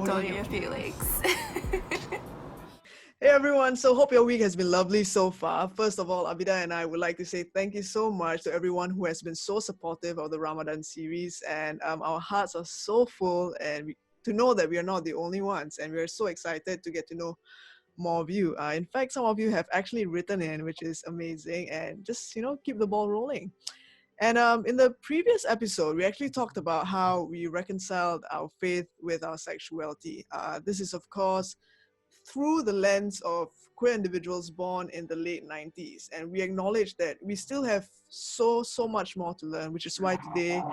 Don't hurt your feelings. Hey everyone, so hope your week has been lovely so far. First of all, Abida and I would like to say thank you so much to everyone who has been so supportive of the Ramadan series, and our hearts are so full to know that we are not the only ones, and we're so excited to get to know more of you. In fact, some of you have actually written in, which is amazing, and just, keep the ball rolling. And in the previous episode, we actually talked about how we reconciled our faith with our sexuality. This is, of course, through the lens of queer individuals born in the late 90s. And we acknowledge that we still have so much more to learn, which is why today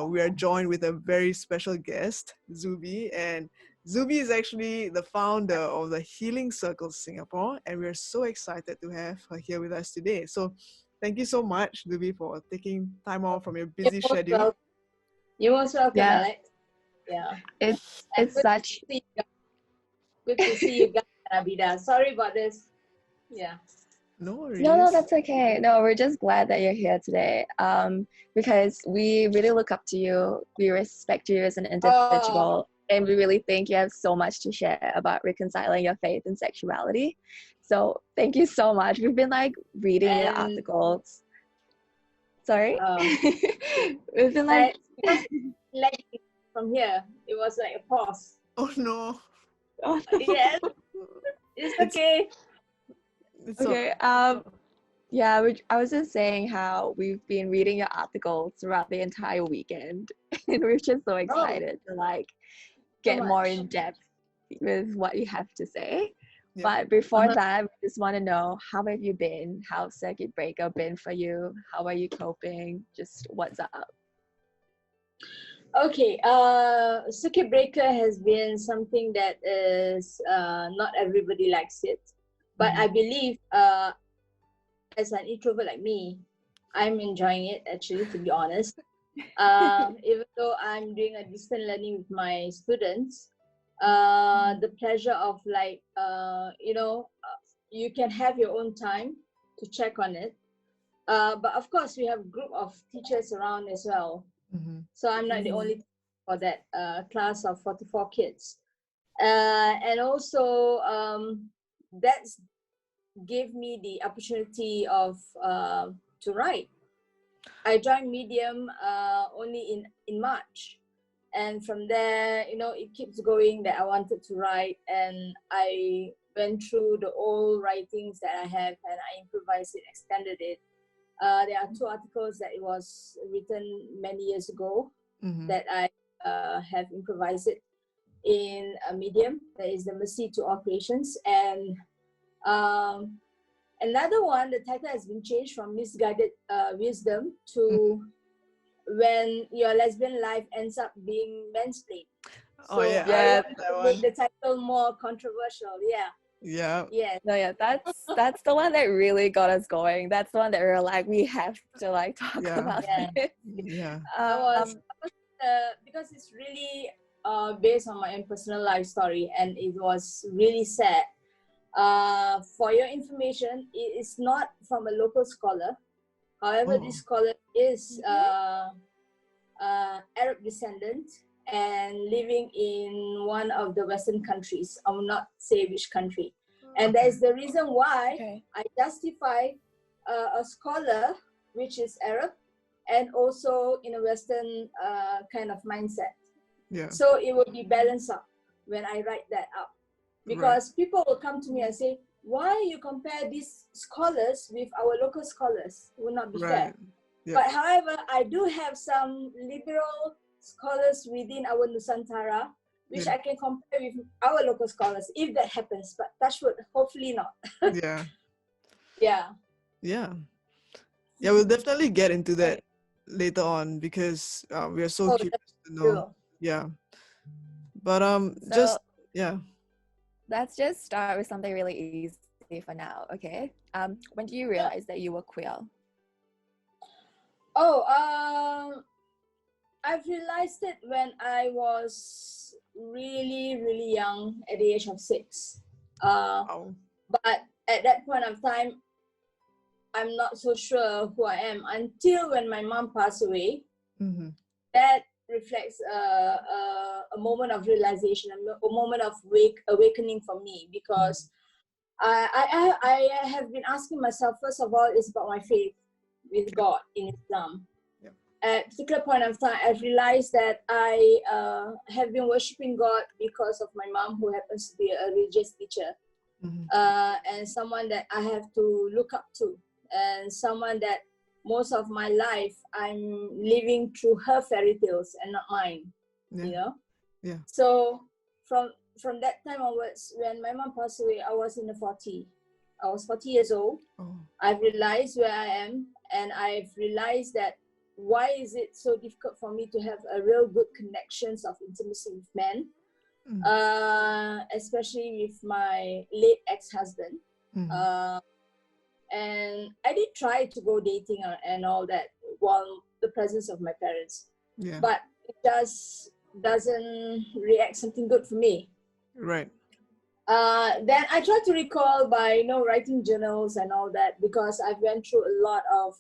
we are joined with a very special guest, Zuby. And Zuby is actually the founder of the Healing Circle Singapore, and we're so excited to have her here with us today. So thank you so much, Zuby, for taking time off from your busy schedule. You're most welcome, Yeah. Alex. Yeah. It's such... Good to see you guys, Abida. Sorry about this. Yeah. No worries. No, that's okay. No, we're just glad that you're here today. Because we really look up to you. We respect you as an individual. And we really think you have so much to share about reconciling your faith and sexuality. So thank you so much. We've been reading your articles. Sorry? We've been from here, it was like a pause. Oh no. Oh, yes. It's okay. It's okay. Yeah, I was just saying how we've been reading your articles throughout the entire weekend, and we're just so excited to get more in depth with what you have to say. Yeah. But before that, we just want to know, how have you been? How's circuit breaker been for you? How are you coping? Just what's up? Okay, circuit breaker has been something that is not everybody likes it, but I believe as an introvert like me, I'm enjoying it actually, to be honest. Even though I'm doing a distant learning with my students, the pleasure of you can have your own time to check on it. But of course, we have a group of teachers around as well. So I'm not the only for that class of 44 kids. And also that's gave me the opportunity of to write. I joined Medium only in March. And from there, it keeps going that I wanted to write, and I went through the old writings that I have and I improvised it, extended it. There are 2 articles that it was written many years ago that I have improvised it in a Medium. That is the Mercy to All Creations. And another one, the title has been changed from Misguided Wisdom to When Your Lesbian Life Ends Up Being Mansplained. So I want to make the title more controversial. Yeah. No, that's the one that really got us going. That's the one that we're we have to talk about it. Because it's really based on my own personal life story, and it was really sad. For your information, it is not from a local scholar. However, this scholar is Arab descendant and living in one of the Western countries. I will not say which country. And that is the reason why I justify a scholar which is Arab and also in a Western kind of mindset. Yeah. So it will be balanced up when I write that up. Because people will come to me and say, why you compare these scholars with our local scholars? It will not be fair. Yeah. But however, I do have some liberal scholars within our Nusantara, which I can compare with our local scholars, if that happens. But touch wood, hopefully not. Yeah, we'll definitely get into that later on, because we are so curious to know. True. Yeah. But let's just start with something really easy for now, okay? When do you realize that you were queer? I've realized it when I was really, really young, at the age of 6. But at that point of time, I'm not so sure who I am until when my mom passed away. That reflects a moment of realization, a moment of awakening for me, because I have been asking myself, first of all, is about my faith with God in Islam. Yep. At a particular point of time, I've realized that I have been worshipping God because of my mom, who happens to be a religious teacher, and someone that I have to look up to, and someone that most of my life I'm living through her fairy tales and not mine. You know. Yeah. So from that time onwards, when my mom passed away, I was in the 40. I was 40 years old. Oh. I've realized where I am, and I've realized that why is it so difficult for me to have a real good connections of intimacy with men, especially with my late ex-husband. And I did try to go dating and all that while the presence of my parents, but it just doesn't react something good for me. Right. Then I try to recall by writing journals and all that, because I've went through a lot of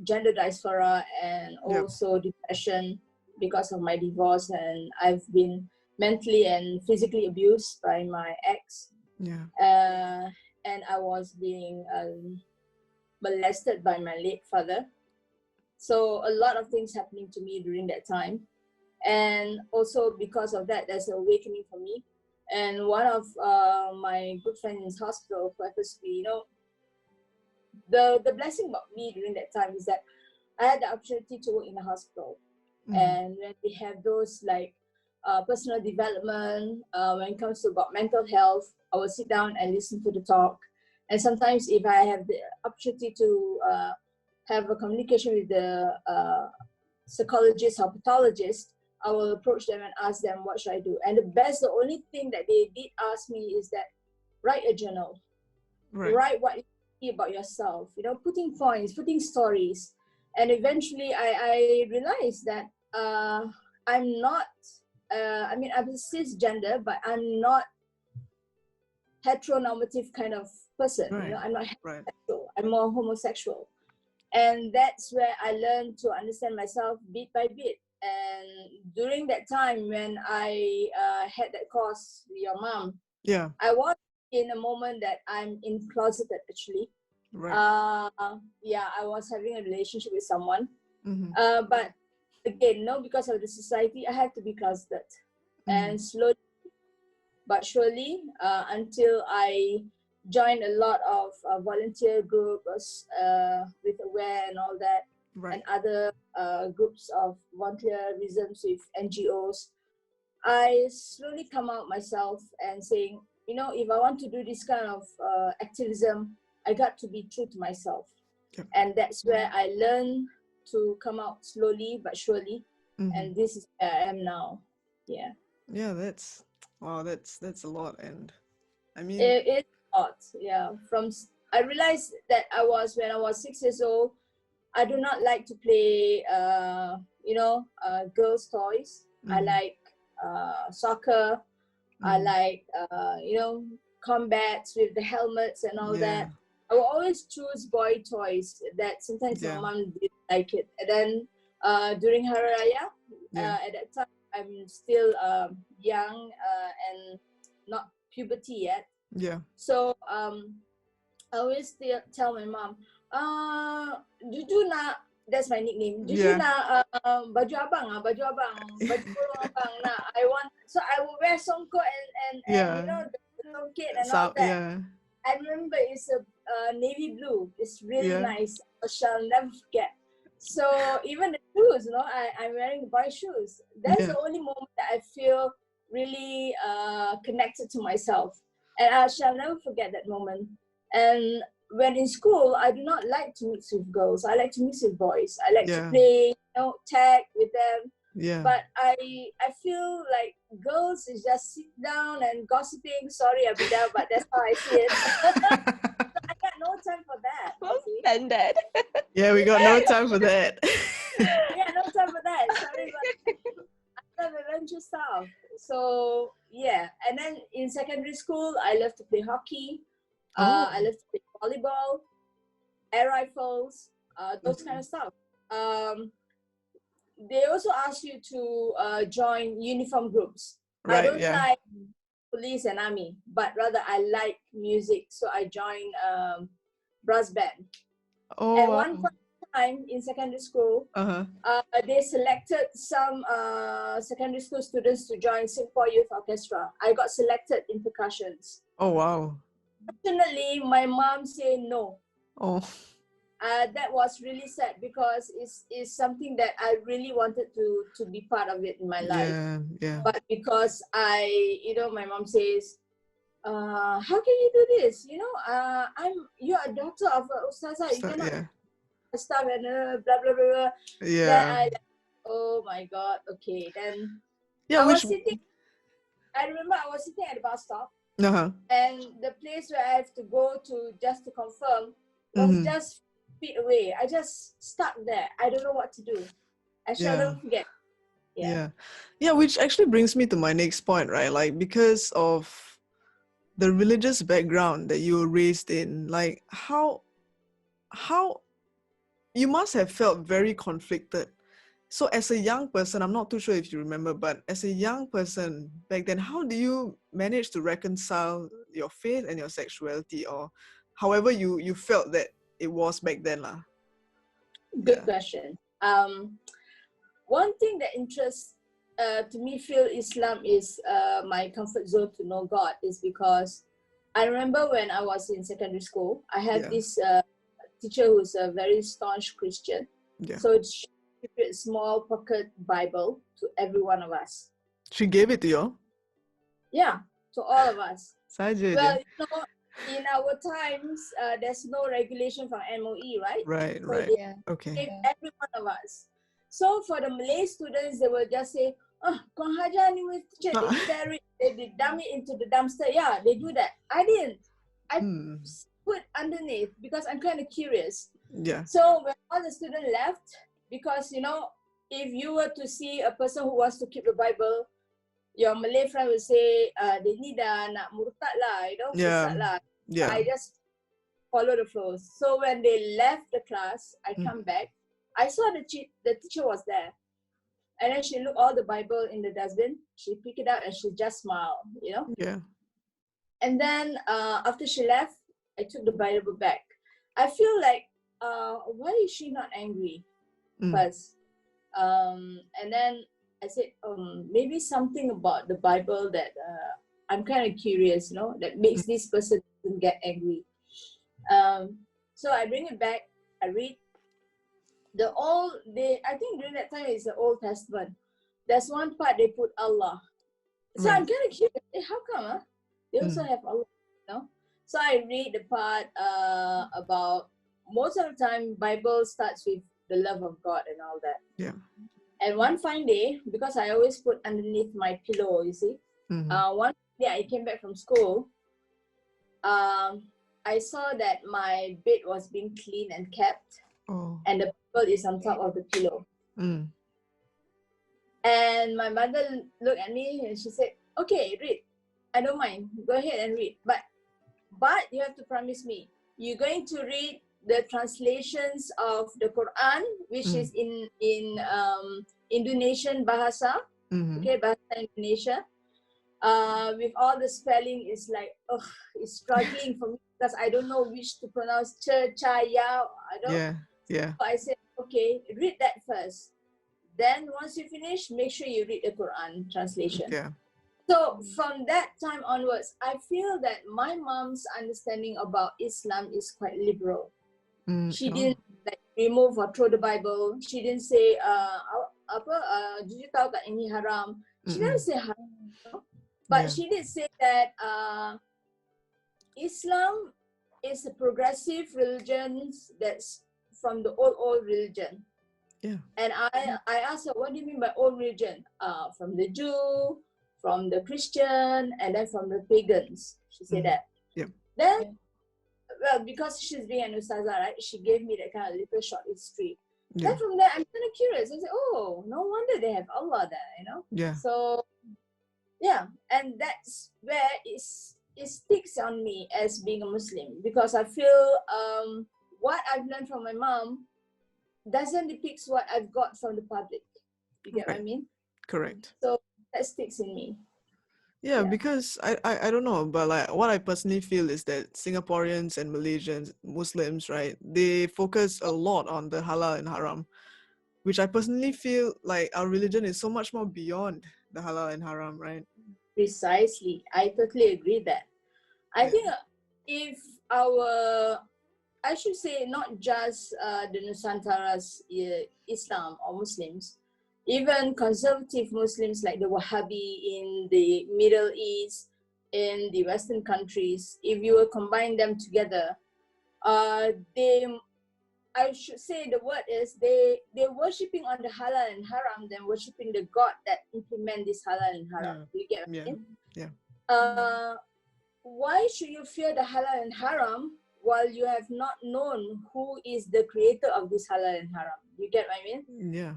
gender dysphoria and also depression because of my divorce, and I've been mentally and physically abused by my ex. And I was being molested by my late father. So a lot of things happening to me during that time. And also because of that, there's an awakening for me. And one of my good friends in the hospital, who happens to be, the blessing about me during that time is that I had the opportunity to work in the hospital. And when we have those like personal development, when it comes to about mental health, I will sit down and listen to the talk. And sometimes if I have the opportunity to have a communication with the psychologist or pathologist, I will approach them and ask them, what should I do? And the only thing that they did ask me is that write a journal. Write what you see about yourself, putting points, putting stories. And eventually I realized that I'm not, I'm a cisgender, but I'm not heteronormative kind of person. I'm not heterosexual. I'm more homosexual. And that's where I learned to understand myself bit by bit. And during that time when I had that course with your mom, I was in a moment that I'm in closeted actually. I was having a relationship with someone. But again, because of the society, I had to be closeted. And slowly but surely, until I joined a lot of volunteer groups with AWARE and all that, and other groups of volunteerism with NGOs, I slowly come out myself and saying, if I want to do this kind of activism, I got to be true to myself. And that's where I learned to come out slowly but surely. And this is where I am now. Yeah, that's a lot. And I mean, it's a lot. I realized that when I was 6 years old, I do not like to play girls' toys. I like soccer. I like combats with the helmets and all that. I will always choose boy toys that sometimes my mom didn't like it. And then during Hari Raya, at that time I'm still young and not puberty yet. So I always still tell my mom, Juju nak, that's my nickname. Juju nak baju abang, baju abang nak. So I will wear songkok and the songket and all that. I remember it's a navy blue. It's really nice. I shall never forget. So even the shoes, I'm wearing boy shoes. That's the only moment that I feel really connected to myself. And I shall never forget that moment. And when in school, I do not like to mix with girls. I like to mix with boys. I like to play, tag with them. But I feel like girls is just sit down and gossiping. Sorry, Abida, but that's how I see it. So I got no time for that. Offended. We got no time for that. No time for that. Sorry, but I love adventure stuff. So and then in secondary school, I love to play hockey. I love to play volleyball, air rifles, those kind of stuff. they also ask you to join uniform groups. Right, I don't yeah. like police and army, but rather I like music, so I joined brass band. Oh, At wow. one point in time in secondary school, they selected some secondary school students to join Singapore Youth Orchestra. I got selected in percussions. Oh, wow. Fortunately, my mom said no. Oh. That was really sad because it's something that I really wanted to be part of it in my life. Yeah, yeah. But because my mom says, how can you do this? You're a daughter of Ustazah. You cannot stuff and blah blah blah blah. Yeah. Then oh my God. Okay. Then yeah, I remember I was sitting at the bus stop. And the place where I have to go to just to confirm was just feet away. I just stuck there. I don't know what to do. I shall never forget. Yeah, which actually brings me to my next point, right? Like, because of the religious background that you were raised in, like how you must have felt very conflicted. So as a young person, I'm not too sure if you remember, but as a young person back then, how do you manage to reconcile your faith and your sexuality, or however you felt that it was back then lah? Good question. One thing that interests to me feel Islam is my comfort zone to know God is because I remember when I was in secondary school, I had this teacher who's a very staunch Christian. So she gave a small pocket Bible to every one of us. She gave it to you? Yeah, to all of us. Saja well, in our times, there's no regulation from MOE, right? Right, so right. Gave every one of us. So for the Malay students, they will just say, kau hajar ni teacher, they tear it, they dump it into the dumpster. Yeah, they do that. I didn't. I put underneath because I'm kind of curious. Yeah. So when all the students left, because if you were to see a person who wants to keep the Bible, your Malay friend will say, they ni dah nak murtad lah, sesat lah. Yeah. I just follow the flow. So when they left the class, I come back. I saw the teacher was there. And then she looked all the Bible in the dustbin. She picked it up and she just smiled, Yeah. And then after she left, I took the Bible back. I feel like, why is she not angry first? And then I said, maybe something about the Bible that I'm kind of curious, that makes this person get angry. So I bring it back, I read. I think during that time it's the Old Testament. There's one part they put Allah. So I'm kind of curious, how come they also have Allah, So I read the part about, most of the time Bible starts with the love of God and all that. Yeah. And one fine day, because I always put underneath my pillow, you see, one day I came back from school, I saw that my bed was being cleaned and kept, and the Bible is on top of the pillow. And my mother looked at me and she said, okay, read. I don't mind. Go ahead and read. But you have to promise me, you're going to read the translations of the Quran, which is in Indonesian bahasa, bahasa Indonesia. With all the spelling, is like, it's struggling for me because I don't know which to pronounce. Ya. Yeah. So I said, okay, read that first. Then once you finish, make sure you read the Quran translation. Yeah. So from that time onwards, I feel that my mom's understanding about Islam is quite liberal. She didn't remove or throw the Bible. She didn't say, jujur tahu tak ini haram. She never say haram. But she did say that Islam is a progressive religion that's from the old religion. Yeah. And I asked her, what do you mean by old religion? From the Jew, from the Christian, and then from the pagans. She said that. Yeah. Then, well, because she's being an Ustazah, right? She gave me that kind of little short history. Yeah. Then from there, I'm kind of curious. I said, oh, no wonder they have Allah there, Yeah. So, yeah, and that's where it sticks on me as being a Muslim, because I feel what I've learned from my mom doesn't depict what I've got from the public. You get what I mean? Correct. So that sticks in me. Yeah, because I don't know, but like what I personally feel is that Singaporeans and Malaysians, Muslims, right, they focus a lot on the halal and haram, which I personally feel like our religion is so much more beyond the halal and haram, right? Precisely. I totally agree that. I think if I should say not just the Nusantara's Islam or Muslims, even conservative Muslims like the Wahhabi in the Middle East, in the Western countries, if you will combine them together, I should say the word is they're worshipping on the halal and haram than worshipping the God that implement this halal and haram. Do you get what I mean? Yeah. Why should you fear the halal and haram while you have not known who is the creator of this halal and haram? You get what I mean? Yeah.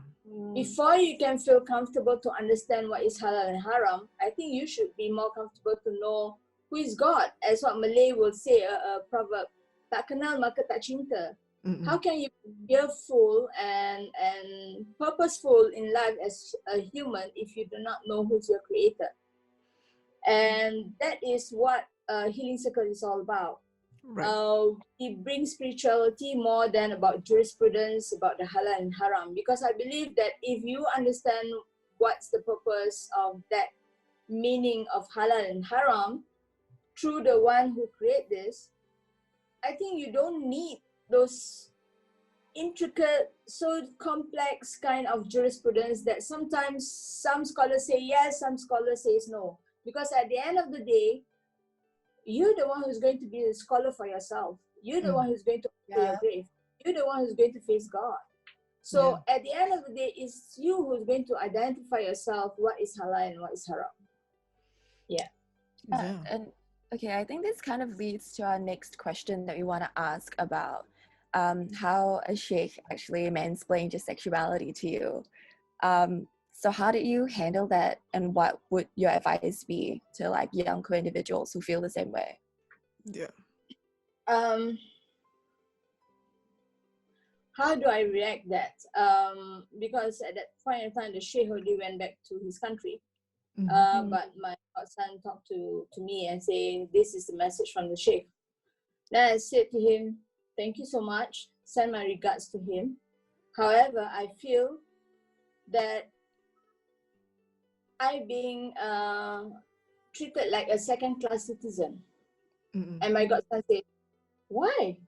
Before you can feel comfortable to understand what is halal and haram, I think you should be more comfortable to know who is God. As what Malay will say, a proverb, tak kenal maka tak cinta. How can you be fearful and purposeful in life as a human if you do not know who's your creator? And that is what Healing Circle is all about. Right. It brings spirituality more than about jurisprudence, about the halal and haram. Because I believe that if you understand what's the purpose of that meaning of halal and haram through the one who created this, I think you don't need those intricate, so complex kind of jurisprudence that sometimes some scholars say yes, some scholars say no. Because at the end of the day, you're the one who's going to be the scholar for yourself. You're the one who's going to go to your grave. You're the one who's going to face God. So at the end of the day, it's you who's going to identify yourself what is halal and what is haram. And okay, I think this kind of leads to our next question that we want to ask about how a sheikh actually mansplained your sexuality to you. So how did you handle that, and what would your advice be to like young queer individuals who feel the same way? How do I react that? Because at that point in time, the sheikh already went back to his country. But my godson talked to me and say, this is the message from the sheikh. Then I said to him, thank you so much. Send my regards to him. However, I feel that I being treated like a second-class citizen. And my godson said, why?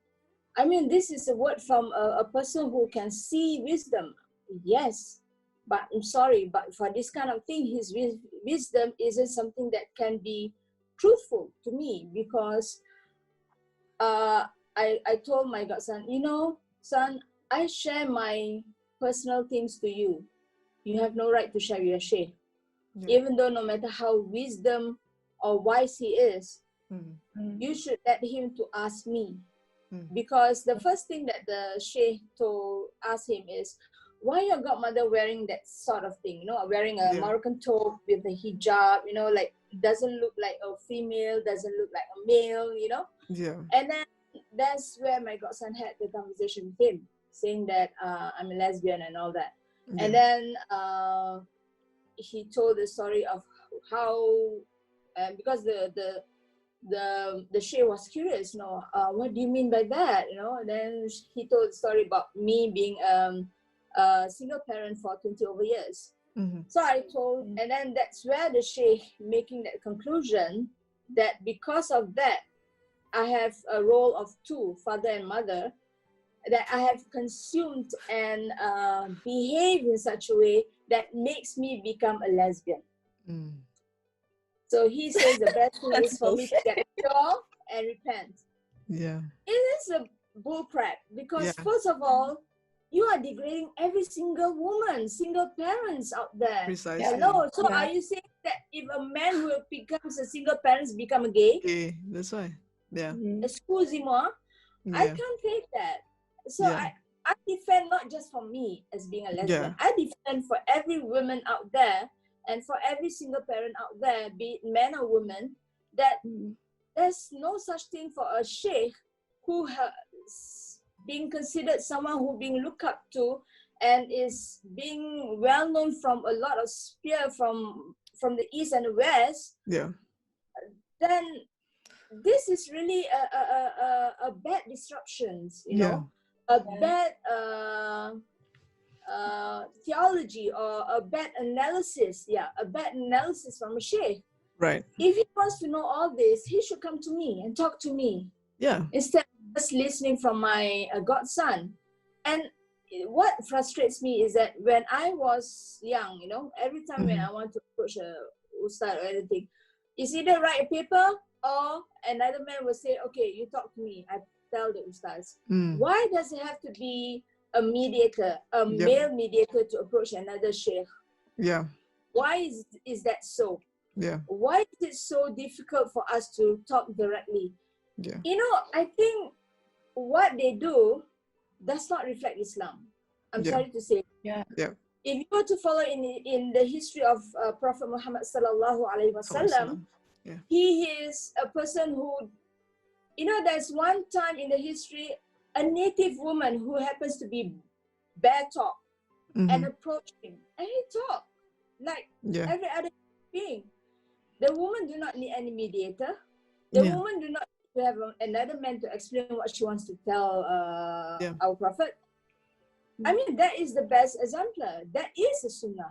I mean, this is a word from a person who can see wisdom. Yes, but I'm sorry, but for this kind of thing, his wisdom isn't something that can be truthful to me, because I told my godson, you know, son, I share my personal things to you. You have no right to share your sheikh. Even though no matter how wisdom or wise he is, you should let him to ask me. Because the first thing that the sheikh asked him is, why your godmother wearing that sort of thing, you know, wearing a Moroccan toque with a hijab, you know, like doesn't look like a female, doesn't look like a male, you know. And then that's where my godson had the conversation with him, saying that I'm a lesbian and all that. And then he told the story of how, because the sheikh was curious, you know, what do you mean by that, you know. And then he told the story about me being a single parent for 20 over years. So I told, and then that's where the sheikh making that conclusion that because of that, I have a role of two, father and mother, that I have consumed and behave in such a way that makes me become a lesbian. So he says the best thing is for me to get pure and repent. It is a bull crap, because first of all, you are degrading every single woman, single parents out there. Precisely. Hello. So are you saying that if a man who becomes a single parent become a gay? That's why. Excuse-moi. I can't take that. So I defend not just for me as being a lesbian. I defend for every woman out there and for every single parent out there, be it man or woman, that there's no such thing for a sheikh who has being considered someone who being looked up to and is being well known from a lot of sphere from the east and the west, then this is really a bad disruptions, you know, a bad theology or a bad analysis. A bad analysis from a sheikh. Right. If he wants to know all this, he should come to me and talk to me. Yeah. Instead of just listening from my godson. And what frustrates me is that when I was young, you know, every time when I want to approach a ustad or anything, it's either write a paper or another man will say, okay, you talk to me. I tell the ustads. Why does it have to be a mediator, a male mediator to approach another sheikh? Yeah. Why is that so? Yeah. Why is it so difficult for us to talk directly? Yeah. You know, I think what they do does not reflect Islam. I'm sorry to say. Yeah. Yeah. If you were to follow in the history of Prophet Muhammad sallallahu alaihi wasallam, he is a person who, you know, there's one time in the history, a native woman who happens to be bare top and approached him, and he talked like every other being. The woman do not need any mediator. The woman do not need to have another man to explain what she wants to tell our prophet. I mean, that is the best exemplar. That is a sunnah.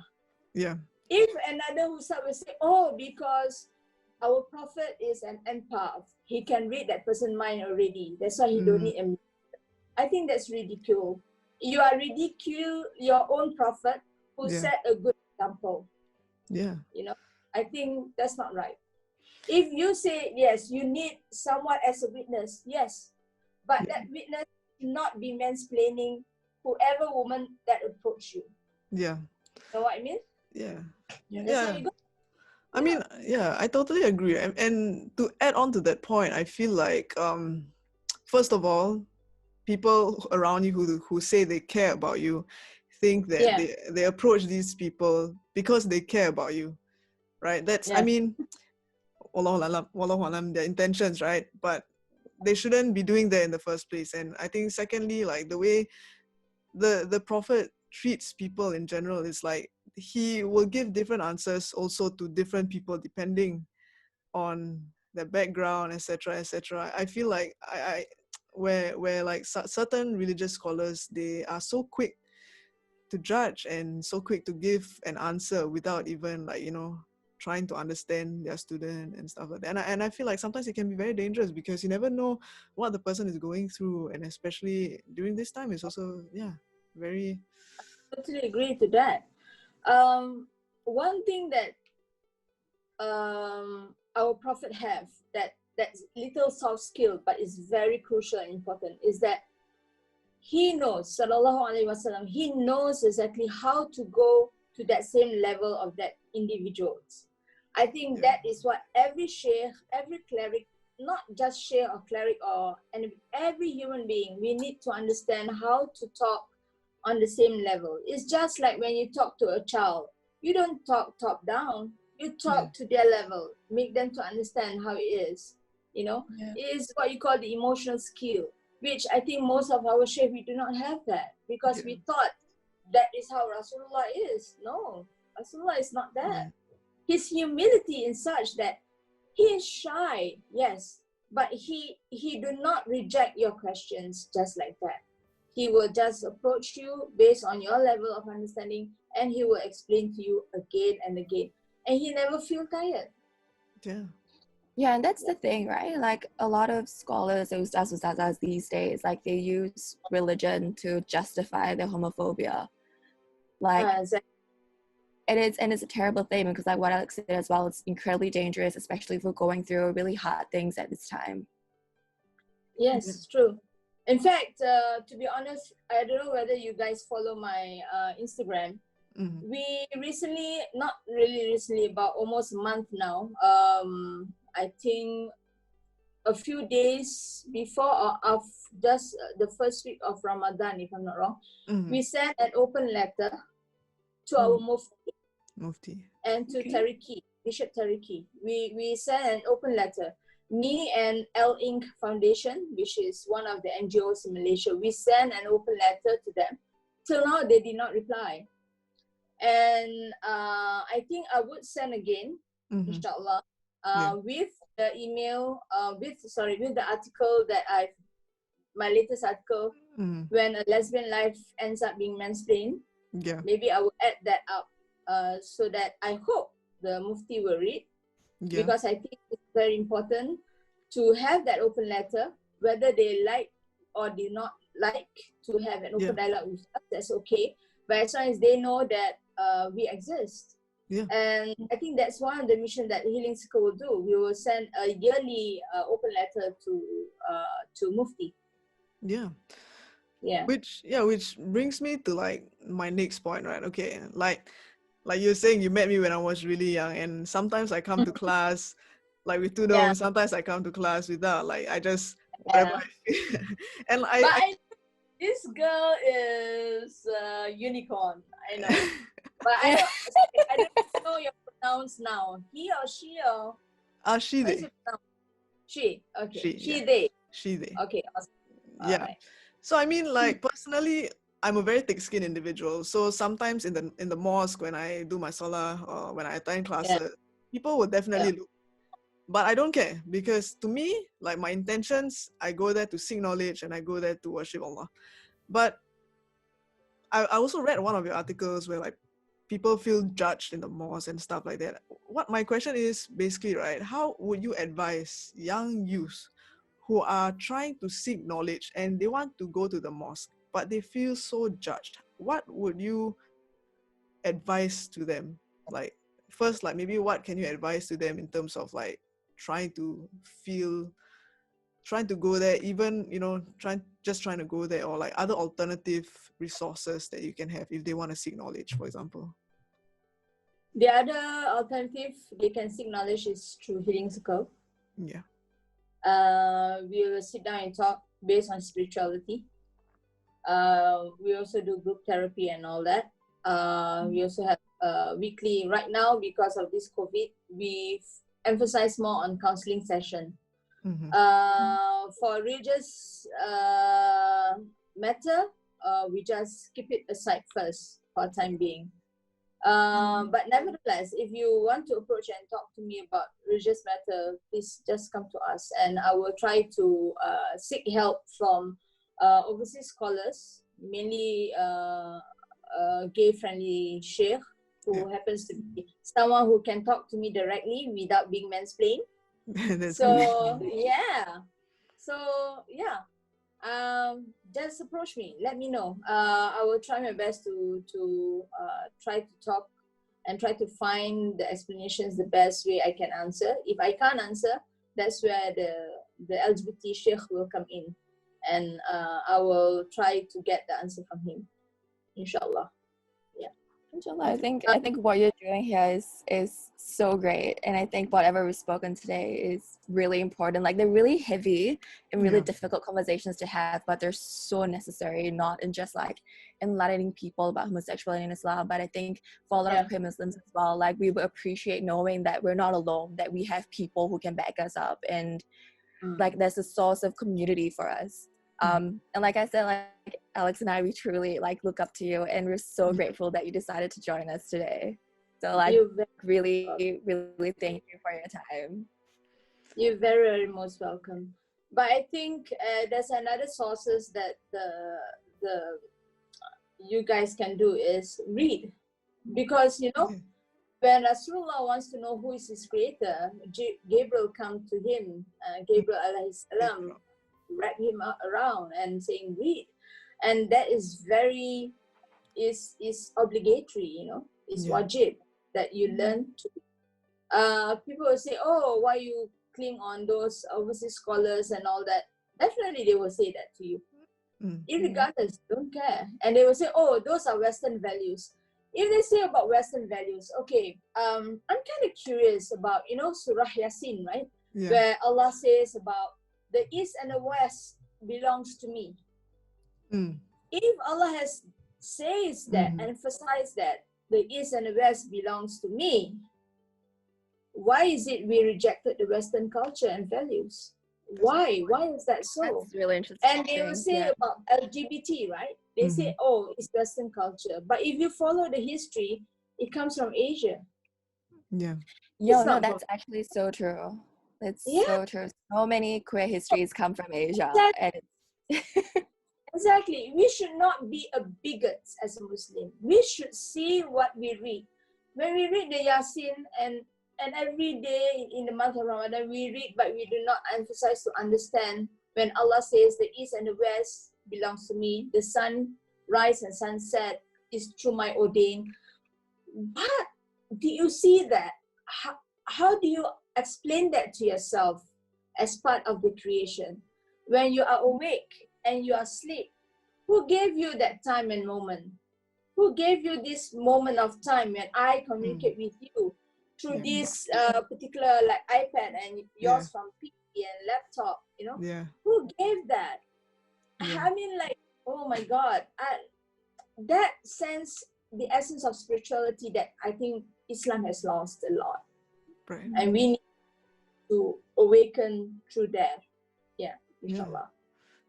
Yeah. If another Ustad will say, oh, because our prophet is an empath, he can read that person's mind already. That's why he don't need a mediator. I think that's ridicule. You are ridicule your own prophet who set a good example. Yeah. You know, I think that's not right. If you say, yes, you need someone as a witness, yes, but that witness should not be mansplaining whoever woman that approach you. Yeah. Know what I mean? Yeah. Yeah. I mean, I totally agree. And to add on to that point, I feel like, first of all, people around you who say they care about you think that they approach these people because they care about you, right? That's, I mean, wallahu alam, their intentions, right? But they shouldn't be doing that in the first place. And I think secondly, like the way the prophet treats people in general is like he will give different answers also to different people depending on their background, etc., etc. I feel like where like certain religious scholars, they are so quick to judge and so quick to give an answer without even, like, you know, trying to understand their student and stuff like that. And I feel like sometimes it can be very dangerous because you never know what the person is going through, and especially during this time, it's also very. I totally agree to that. One thing that our prophet have that's little soft skill but is very crucial and important is that he knows, sallallahu alaihi wasallam, he knows exactly how to go to that same level of that individuals. I think that is what every sheikh, every cleric, not just sheikh or cleric or every human being, we need to understand how to talk on the same level. It's just like when you talk to a child, you don't talk top down, you talk to their level, make them to understand how it is, you know. It is what you call the emotional skill, which I think most of our sheikh, we do not have that because we thought that is how Rasulullah is. No, Rasulullah is not that. His humility is such that he is shy, yes, but he do not reject your questions just like that. He will just approach you based on your level of understanding, and he will explain to you again and again. And he never feel tired. Yeah, and that's the thing, right? Like a lot of scholars, ustazahs these days, like they use religion to justify their homophobia. Like it's a terrible thing because, like what Alex said as well, it's incredibly dangerous, especially if we're going through really hard things at this time. Yes, it's true. In fact, to be honest, I don't know whether you guys follow my Instagram. We recently, not really recently, about almost a month now, I think a few days before or of just the first week of Ramadan, if I'm not wrong, we sent an open letter to our Mufti and to Tariki, Bishop Tariki. We sent an open letter. Me and L Inc. Foundation, which is one of the NGOs in Malaysia, we sent an open letter to them till now they did not reply. And I think I would send again, inshallah, with the email, with the article that my latest article, when a lesbian life ends up being mansplained. Yeah. Maybe I will add that up, so that I hope the Mufti will read, because I think it's very important to have that open letter, whether they like or do not like to have an open dialogue with us, that's okay. But as long as they know that we exist. Yeah. And I think that's one of the mission that Healing Circle will do. We will send a yearly open letter to Mufti. Yeah. Yeah. Which brings me to like my next point, right? Okay, like you're saying, you met me when I was really young, and sometimes I come to class like with tudung, sometimes I come to class without, like I just whatever I feel. And this girl is a unicorn, I know. But I don't know your pronouns now. He or she or she, they. She, okay. She, they. She, they. Okay, awesome. Yeah. Right. So I mean, like personally, I'm a very thick-skinned individual. So sometimes in the mosque, when I do my salah or when I attend classes, people will definitely look. But I don't care, because to me, like my intentions, I go there to seek knowledge and I go there to worship Allah. But I also read one of your articles where like people feel judged in the mosque and stuff like that. What my question is basically, right, how would you advise young youths who are trying to seek knowledge and they want to go to the mosque, but they feel so judged? What would you advise to them? Like, first, like maybe what can you advise to them in terms of like trying to go there, even, you know, trying to go there, or like other alternative resources that you can have if they want to seek knowledge, for example? The other alternative they can seek knowledge is through Healing Circle. Yeah. We will sit down and talk based on spirituality. We also do group therapy and all that. We also have weekly, right now because of this COVID, we've emphasized more on counseling session. For religious matter, we just keep it aside first for the time being. But nevertheless, if you want to approach and talk to me about religious matter, please just come to us, and I will try to seek help from overseas scholars, mainly gay-friendly sheikh, who happens to be someone who can talk to me directly without being mansplained. Just approach me, let me know. I will try my best to try to talk and try to find the explanations the best way I can answer. If I can't answer, that's where the LGBT sheikh will come in, and I will try to get the answer from him, inshallah. Inshallah, I think what you're doing here is so great, and I think whatever we've spoken today is really important. Like, they're really heavy and really difficult conversations to have, but they're so necessary, not in just like enlightening people about homosexuality in Islam, but I think for a lot of queer Muslims as well, like we would appreciate knowing that we're not alone, that we have people who can back us up, and like there's a source of community for us. And like I said, like Alex and I, we truly like look up to you, and we're so grateful that you decided to join us today. So like really thank you for your time. You're very, very most welcome. But I think there's another sources that the you guys can do is read, because you know when Rasulullah wants to know who is his creator, Gabriel come to him, Gabriel alayhi salam, wrap him around and saying read, and that is very is obligatory, you know, it's wajib that you learn to. People will say, oh, why you cling on those overseas scholars and all that. Definitely they will say that to you, irregardless, don't care. And they will say, oh, those are Western values. If they say about Western values, okay, I'm kind of curious about, you know, Surah Yasin, right? Where Allah says about the East and the West belongs to me. If Allah has says that, emphasized that the East and the West belongs to me, why is it we rejected the Western culture and values? Why is that so? That's really interesting. And they will say about LGBT, right? They say, oh, it's Western culture. But if you follow the history, it comes from Asia. Yeah. No, that's actually so true. It's so true. So many queer histories come from Asia. And exactly. We should not be a bigot as a Muslim. We should see what we read. When we read the Yasin and every day in the month of Ramadan, we read, but we do not emphasize to understand when Allah says the East and the West belongs to me, the sunrise and sunset is through my ordain. But do you see that? How do you explain that to yourself as part of the creation? When you are awake and you are asleep, who gave you that time and moment? Who gave you this moment of time when I communicate with you through this particular like iPad and yours from PC and laptop, you know? Yeah. Who gave that? I mean, like, oh my God, that sense, the essence of spirituality that I think Islam has lost a lot. Right. And we need to awaken through that. Yeah, inshallah.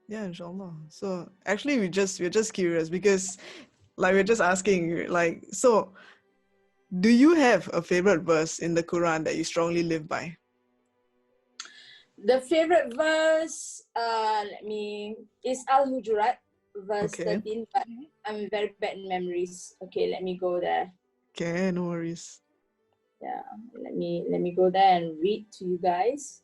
Yeah, inshallah. So actually we're just curious because like we're just asking, like, so do you have a favorite verse in the Quran that you strongly live by? The favorite verse, is Al-Hujurat, verse 13, but I'm very bad in memories. Okay, let me go there. Okay, no worries. Yeah, let me go there and read to you guys.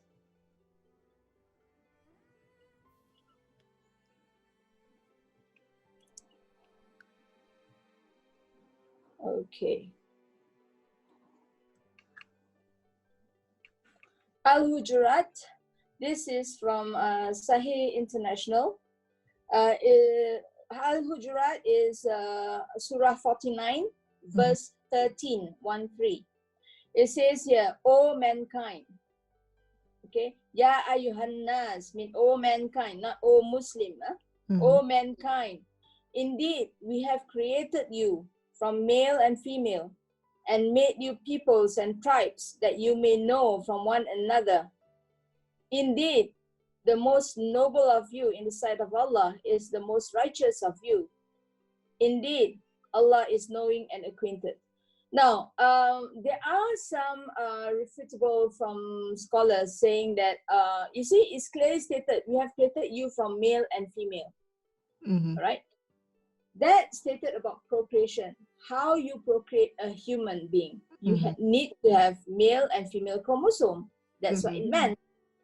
Okay. Al-Hujurat, this is from Sahih International. Al-Hujurat is Surah 49, verse 13, 1-3. It says here, O mankind. Okay. Ya ayuhan nas, mean O mankind, not O Muslim. O mankind. Indeed, we have created you from male and female and made you peoples and tribes that you may know from one another. Indeed, the most noble of you in the sight of Allah is the most righteous of you. Indeed, Allah is knowing and acquainted. Now, there are some refutable from scholars saying that, you see, it's clearly stated, we have created you from male and female, right? That stated about procreation, how you procreate a human being. You need to have male and female chromosome. That's what it meant.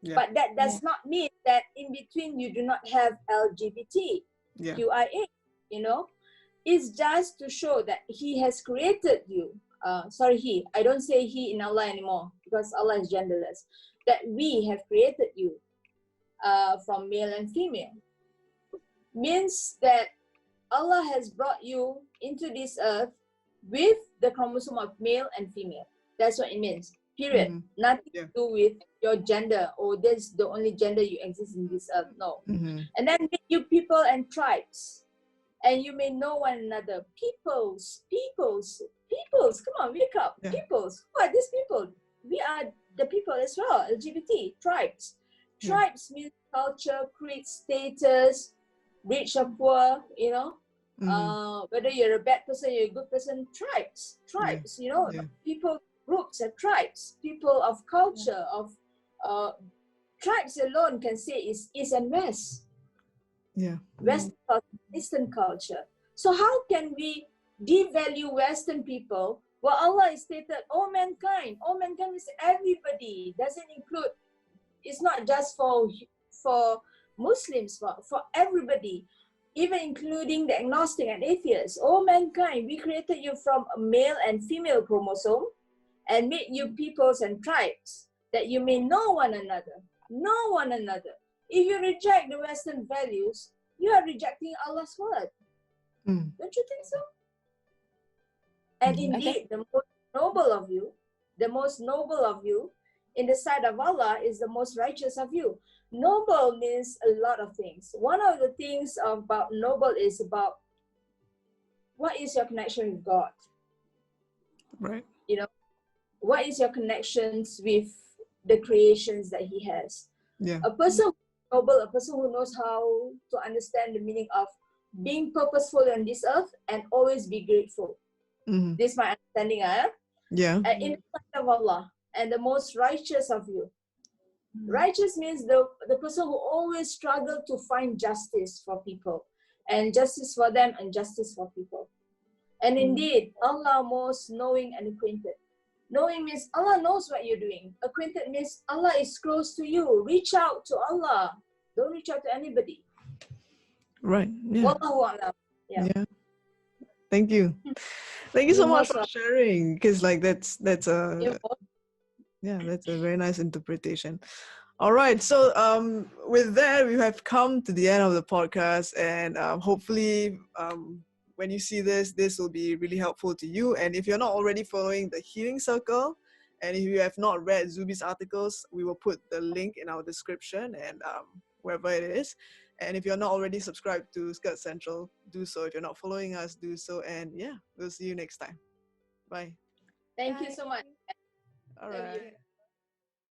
Yeah. But that does not mean that in between you do not have LGBT, QIA, you know? It's just to show that He has created you. I don't say He in Allah anymore because Allah is genderless. That we have created you from male and female. Means that Allah has brought you into this earth with the chromosome of male and female. That's what it means. Period. Nothing to do with your gender or this the only gender you exist in this earth. No. And then make you people and tribes. And you may know one another. Peoples. Come on, wake up. Peoples. Who are these people? We are the people as well. LGBT. Tribes. Tribes means culture, creed, status, rich or poor, you know. Whether you're a bad person, you're a good person. Tribes. You know, people, groups and tribes. People of culture, of tribes alone can say is East and West. Western culture, Eastern culture. So how can we devalue Western people? Well, Allah is stated, oh mankind. Oh mankind is everybody. Doesn't include, it's not just for Muslims, for everybody, even including the agnostic and atheists. Oh mankind, we created you from a male and female chromosome and made you peoples and tribes that you may know one another. Know one another. If you reject the Western values, you are rejecting Allah's word. Don't you think so? And indeed, the most noble of you in the sight of Allah is the most righteous of you. Noble means a lot of things. One of the things about noble is about what is your connection with God? Right. You know, what is your connections with the creations that He has? A person noble, a person who knows how to understand the meaning of being purposeful on this earth, and always be grateful. This is my understanding. Yeah. In the sight of Allah, and the most righteous of you. Righteous means the person who always struggle to find justice for people, and justice for them, and justice for people. And indeed, Allah most knowing and acquainted. Knowing means Allah knows what you're doing. Acquainted means Allah is close to you. Reach out to Allah. Don't reach out to anybody. Right. Yeah. Wallahu a'lam. Yeah. Thank you. Thank you so much for sharing. Because like that's a very nice interpretation. All right. So with that, we have come to the end of the podcast, and hopefully when you see this will be really helpful to you. And if you're not already following the Healing Circle, and if you have not read Zuby's articles, we will put the link in our description and wherever it is. And if you're not already subscribed to Skirt Central, do so. If you're not following us, do so. And yeah, we'll see you next time. Bye. Thank you so much. All right.